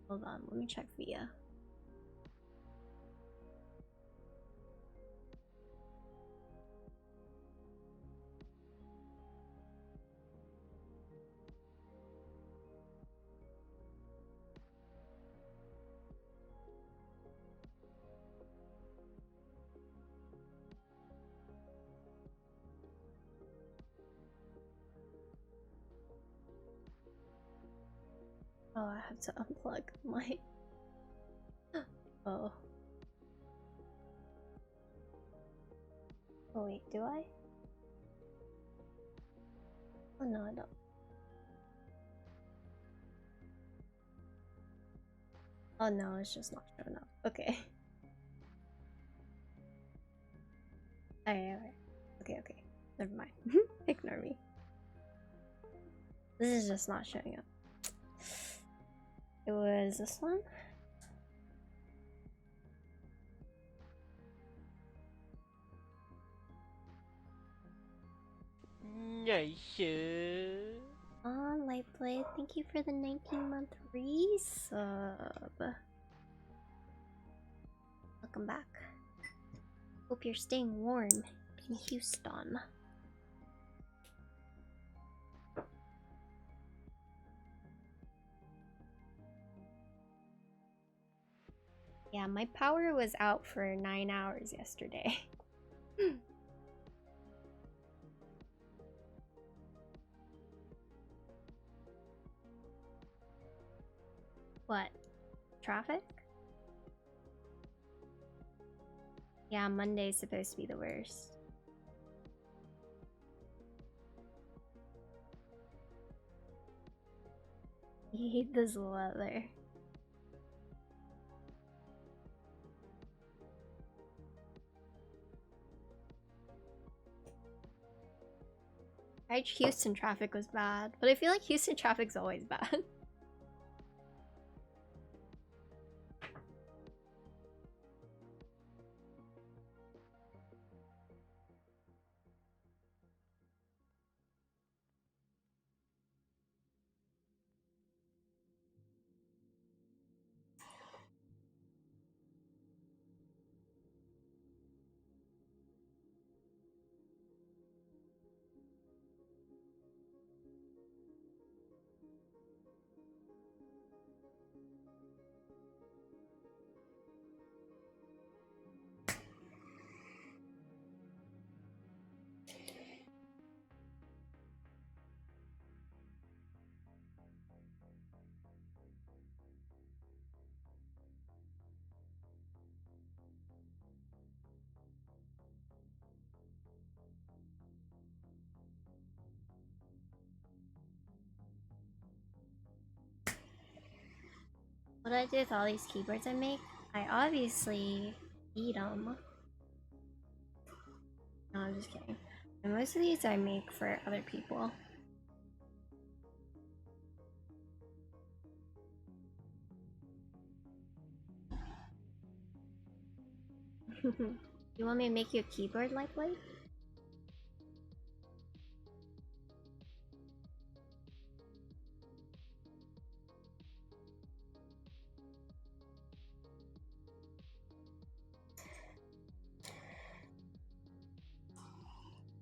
Hold on, let me check Via. Oh, I have to unplug my. Oh. Oh wait, do I? Oh no, I don't. Oh no, it's just not showing up. Okay. Alright. Okay, okay. Never mind. Ignore me. This is just not showing up. It was this one? Lightblade, thank you for the 19-month resub. Welcome back. Hope you're staying warm in Houston. Yeah, my power was out for 9 hours yesterday. What? Traffic? Yeah, Monday's supposed to be the worst. I hate this weather. Houston traffic was bad, but I feel like Houston traffic's always bad. What do I do with all these keyboards I make? I obviously eat them. No, I'm just kidding. And most of these I make for other people. You want me to make you a keyboard, Lightblade?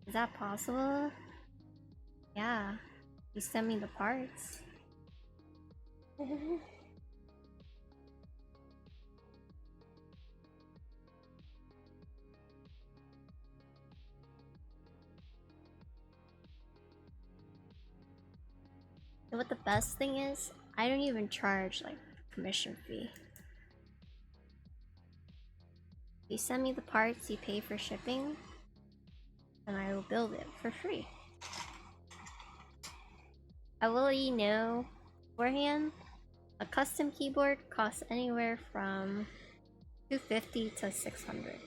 Is that possible? Yeah. You send me the parts. And what the best thing is, I don't even charge like commission fee. You send me the parts, you pay for shipping, and I will build it for free. I will let you know beforehand, a custom keyboard costs anywhere from $250 to $600.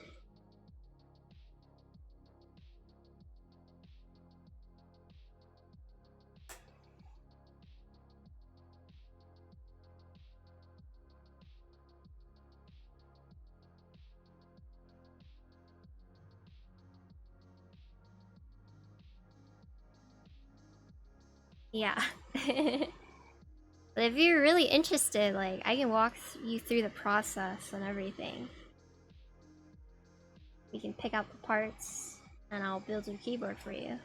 Yeah. But if you're really interested, like, I can walk you through the process and everything. We can pick out the parts, and I'll build your keyboard for you.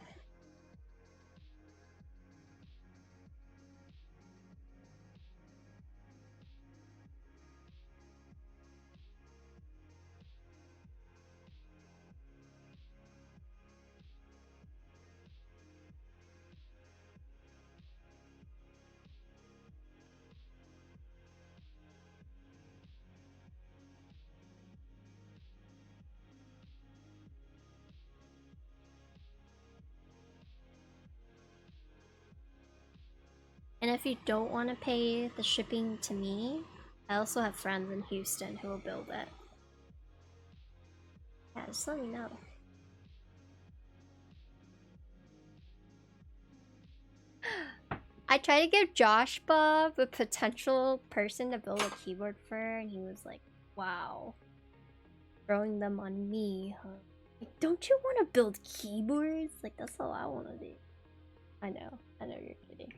And if you don't want to pay the shipping to me, I also have friends in Houston who will build it. Yeah, just let me know. I tried to give Josh Bob a potential person to build a keyboard for, and he was like, wow. Throwing them on me, huh? Like, don't you want to build keyboards? Like, that's all I want to do. I know you're kidding.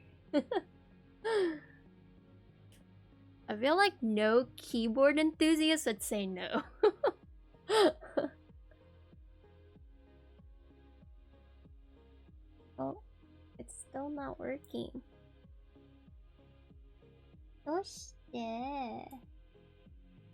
I feel like no keyboard enthusiast would say no. Oh, it's still not working. Oh shit.